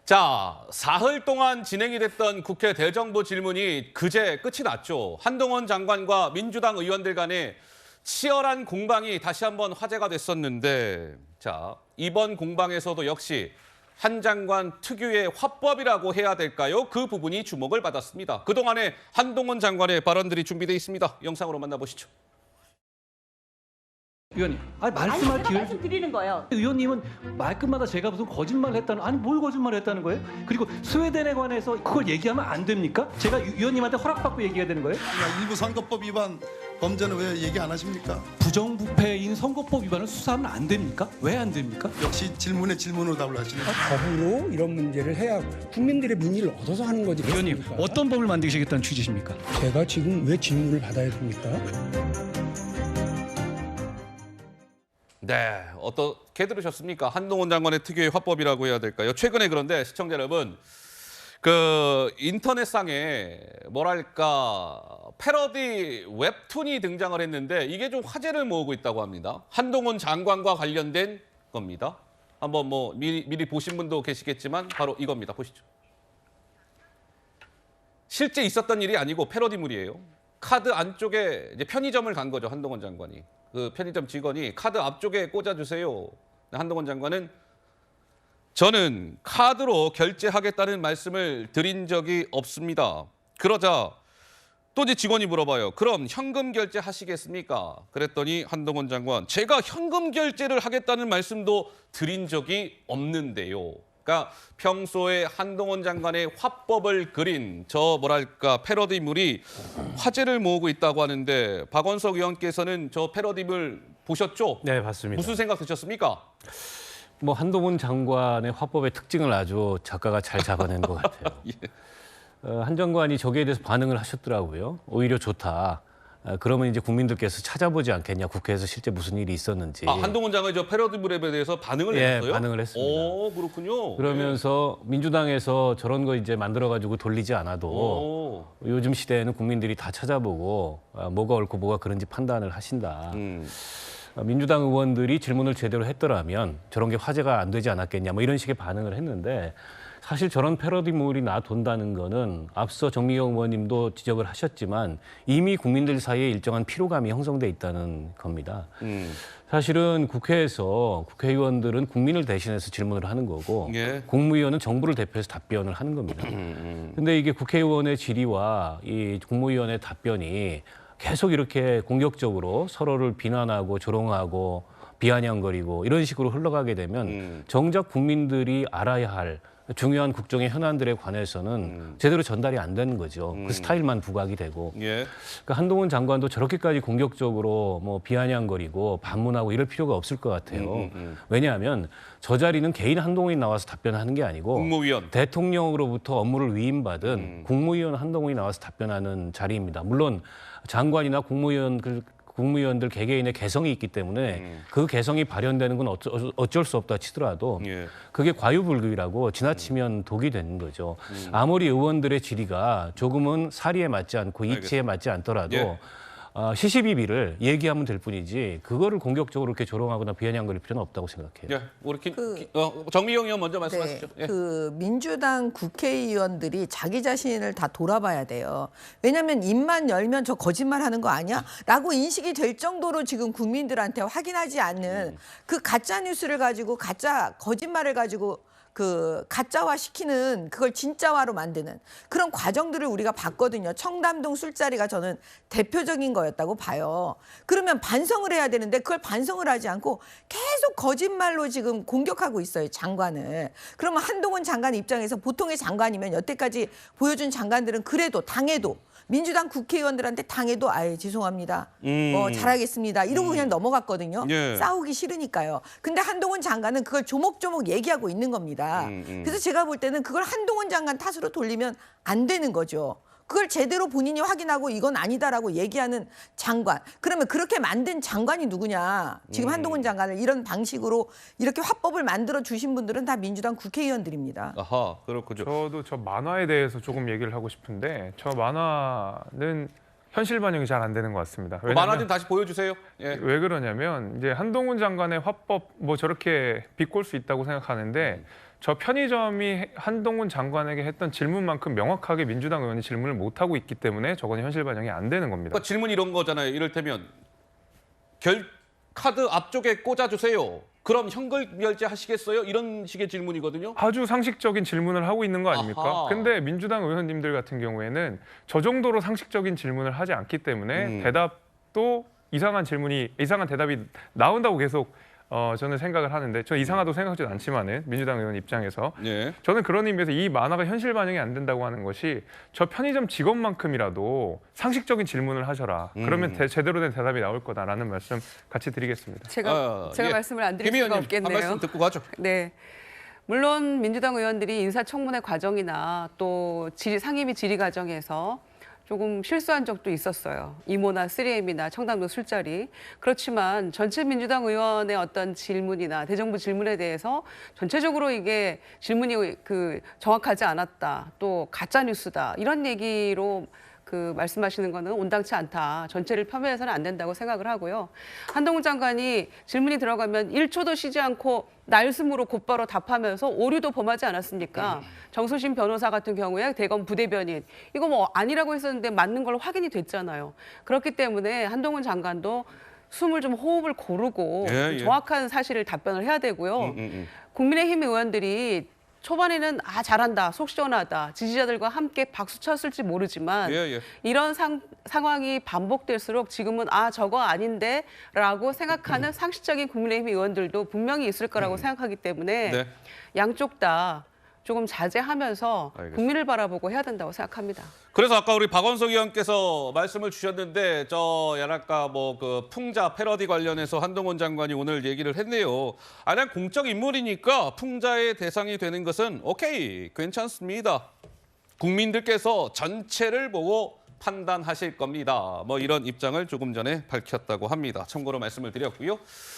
자, 사흘 동안 진행이 됐던 국회 대정부 질문이 그제 끝이 났죠. 한동훈 장관과 민주당 의원들 간의 치열한 공방이 다시 한번 화제가 됐었는데, 자, 이번 공방에서도 역시 한 장관 특유의 화법이라고 해야 될까요? 그 부분이 주목을 받았습니다. 그동안의 한동훈 장관의 발언들이 준비되어 있습니다. 영상으로 만나보시죠. 의원님, 제가 말씀드리는 거예요. 의원님은 말끝마다 제가 무슨 거짓말을 했다는, 아니 뭘 거짓말을 했다는 거예요? 그리고 스웨덴에 관해서 그걸 얘기하면 안 됩니까? 제가 의원님한테 허락받고 얘기해야 되는 거예요? 일부 선거법 위반 범죄는 왜 얘기 안 하십니까? 부정부패인 선거법 위반을 수사하면 안 됩니까? 왜 안 됩니까? 역시 질문에 질문으로 답을 하시네요. 법으로 이런 문제를 해야 하고 국민들의 민의를 얻어서 하는 거지. 의원님, 그렇습니까? 어떤 법을 만드시겠다는 취지십니까? 제가 지금 왜 질문을 받아야 됩니까? 네, 어떻게 들으셨습니까? 한동훈 장관의 특유의 화법이라고 해야 될까요? 최근에 그런데 시청자 여러분, 그 인터넷상에 뭐랄까 패러디 웹툰이 등장을 했는데 이게 좀 화제를 모으고 있다고 합니다. 한동훈 장관과 관련된 겁니다. 한번 뭐 미리 보신 분도 계시겠지만 바로 이겁니다. 보시죠. 실제 있었던 일이 아니고 패러디물이에요. 카드 안쪽에 이제 편의점을 간 거죠, 한동훈 장관이. 그 편의점 직원이 카드 앞쪽에 꽂아주세요. 한동훈 장관은 저는 카드로 결제하겠다는 말씀을 드린 적이 없습니다. 그러자 또 이제 직원이 물어봐요. 그럼 현금 결제하시겠습니까? 그랬더니 한동훈 장관, 제가 현금 결제를 하겠다는 말씀도 드린 적이 없는데요. 그러니까 평소에 한동훈 장관의 화법을 그린 저 뭐랄까 패러디물이 화제를 모으고 있다고 하는데, 박원석 의원께서는 저 패러디물 보셨죠? 네, 봤습니다. 무슨 생각 드셨습니까? 뭐 한동훈 장관의 화법의 특징을 아주 작가가 잘 잡아낸 것 같아요. 예. 한 장관이 저기에 대해서 반응을 하셨더라고요. 오히려 좋다. 그러면 이제 국민들께서 찾아보지 않겠냐. 국회에서 실제 무슨 일이 있었는지. 한동훈 장관이 저 패러디물에 대해서 반응을 했어요? 반응을 했습니다. 오, 그렇군요. 그러면서 민주당에서 저런 거 이제 만들어가지고 돌리지 않아도 요즘 시대에는 국민들이 다 찾아보고 뭐가 옳고 뭐가 그른지 판단을 하신다. 민주당 의원들이 질문을 제대로 했더라면 저런 게 화제가 안 되지 않았겠냐, 뭐 이런 식의 반응을 했는데, 사실 저런 패러디물이 돈다는 거는 앞서 정미경 의원님도 지적을 하셨지만 이미 국민들 사이에 일정한 피로감이 형성돼 있다는 겁니다. 사실은 국회에서 국회의원들은 국민을 대신해서 질문을 하는 거고, 예. 국무위원은 정부를 대표해서 답변을 하는 겁니다. 근데 이게 국회의원의 질의와 이 국무위원의 답변이 계속 이렇게 공격적으로 서로를 비난하고 조롱하고 비아냥거리고 이런 식으로 흘러가게 되면 정작 국민들이 알아야 할 중요한 국정의 현안들에 관해서는 제대로 전달이 안 되는 거죠. 그 스타일만 부각이 되고. 예. 그러니까 한동훈 장관도 저렇게까지 공격적으로 뭐 비아냥거리고 반문하고 이럴 필요가 없을 것 같아요. 왜냐하면 저 자리는 개인 한동훈이 나와서 답변하는 게 아니고 국무위원. 대통령으로부터 업무를 위임받은 국무위원 한동훈이 나와서 답변하는 자리입니다. 물론 장관이나 국무위원들 개개인의 개성이 있기 때문에 그 개성이 발현되는 건 어쩔 수 없다 치더라도 예. 그게 과유불급이라고 지나치면 독이 되는 거죠. 아무리 의원들의 질의가 조금은 사리에 맞지 않고 이치에 맞지 않더라도 예. 시시비비를 얘기하면 될 뿐이지 그거를 공격적으로 이렇게 조롱하거나 비아냥거릴 필요는 없다고 생각해요. 예. 우리 정미경 의원 먼저 말씀하시죠. 네, 예. 그 민주당 국회의원들이 자기 자신을 다 돌아봐야 돼요. 왜냐하면 입만 열면 저 거짓말하는 거 아니야? 라고 인식이 될 정도로 지금 국민들한테 확인하지 않는 그 가짜 뉴스를 가지고 가짜 거짓말을 가지고 그 가짜화 시키는, 그걸 진짜화로 만드는 그런 과정들을 우리가 봤거든요. 청담동 술자리가 저는 대표적인 거였다고 봐요. 그러면 반성을 해야 되는데 그걸 반성을 하지 않고 계속 거짓말로 지금 공격하고 있어요, 장관을. 그러면 한동훈 장관 입장에서 보통의 장관이면 여태까지 보여준 장관들은 그래도 당해도 민주당 국회의원들한테 당해도 죄송합니다. 잘하겠습니다. 이러고 그냥 넘어갔거든요. 예. 싸우기 싫으니까요. 근데 한동훈 장관은 그걸 조목조목 얘기하고 있는 겁니다. 그래서 제가 볼 때는 그걸 한동훈 장관 탓으로 돌리면 안 되는 거죠. 그걸 제대로 본인이 확인하고 이건 아니다라고 얘기하는 장관. 그러면 그렇게 만든 장관이 누구냐. 지금 한동훈 장관을 이런 방식으로 이렇게 화법을 만들어 주신 분들은 다 민주당 국회의원들입니다. 아하, 그렇군요. 저도 저 만화에 대해서 조금 얘기를 하고 싶은데, 저 만화는 현실 반영이 잘 안 되는 것 같습니다. 만화 좀 다시 보여주세요. 예. 왜 그러냐면 이제 한동훈 장관의 화법 뭐 저렇게 비꼴 수 있다고 생각하는데 저 편의점이 한동훈 장관에게 했던 질문만큼 명확하게 민주당 의원이 질문을 못 하고 있기 때문에 저건 현실 반영이 안 되는 겁니다. 그러니까 질문이 이런 거잖아요. 이를테면 카드 앞쪽에 꽂아주세요. 그럼 현금결제 하시겠어요? 이런 식의 질문이거든요. 아주 상식적인 질문을 하고 있는 거 아닙니까? 아하. 근데 민주당 의원님들 같은 경우에는 저 정도로 상식적인 질문을 하지 않기 때문에 대답도 이상한 대답이 나온다고 계속 저는 생각을 하는데 저 이상하다고 생각하지는 않지만은 민주당 의원 입장에서 예. 저는 그런 의미에서 이 만화가 현실 반영이 안 된다고 하는 것이 저 편의점 직원만큼이라도 상식적인 질문을 하셔라. 그러면 제대로 된 대답이 나올 거다라는 말씀 같이 드리겠습니다. 제가 예. 말씀을 안 드릴 김 수가 의원님 없겠네요. 한 말씀 듣고 가죠. 네. 물론 민주당 의원들이 인사청문회 과정이나 또 상임위 질의 과정에서 조금 실수한 적도 있었어요. 이모나 3M이나 청담도 술자리. 그렇지만 전체 민주당 의원의 어떤 질문이나 대정부 질문에 대해서 전체적으로 이게 질문이 정확하지 않았다. 또 가짜 뉴스다. 이런 얘기로 말씀하시는 거는 온당치 않다. 전체를 폄훼해서는 안 된다고 생각을 하고요. 한동훈 장관이 질문이 들어가면 1초도 쉬지 않고 날숨으로 곧바로 답하면서 오류도 범하지 않았습니까? 정수신 변호사 같은 경우에 대검 부대변인 이거 뭐 아니라고 했었는데 맞는 걸로 확인이 됐잖아요. 그렇기 때문에 한동훈 장관도 호흡을 고르고 예. 정확한 사실을 답변을 해야 되고요. 국민의힘 의원들이 초반에는 잘한다, 속 시원하다, 지지자들과 함께 박수 쳤을지 모르지만 예. 이런 상황이 반복될수록 지금은 저거 아닌데 라고 생각하는 상식적인 국민의힘 의원들도 분명히 있을 거라고 생각하기 때문에 네. 양쪽 다 조금 자제하면서 알겠습니다. 국민을 바라보고 해야 된다고 생각합니다. 그래서 아까 우리 박원석 의원께서 말씀을 주셨는데 풍자 패러디 관련해서 한동훈 장관이 오늘 얘기를 했네요. 그냥 공적 인물이니까 풍자의 대상이 되는 것은 오케이, 괜찮습니다. 국민들께서 전체를 보고 판단하실 겁니다. 이런 입장을 조금 전에 밝혔다고 합니다. 참고로 말씀을 드렸고요.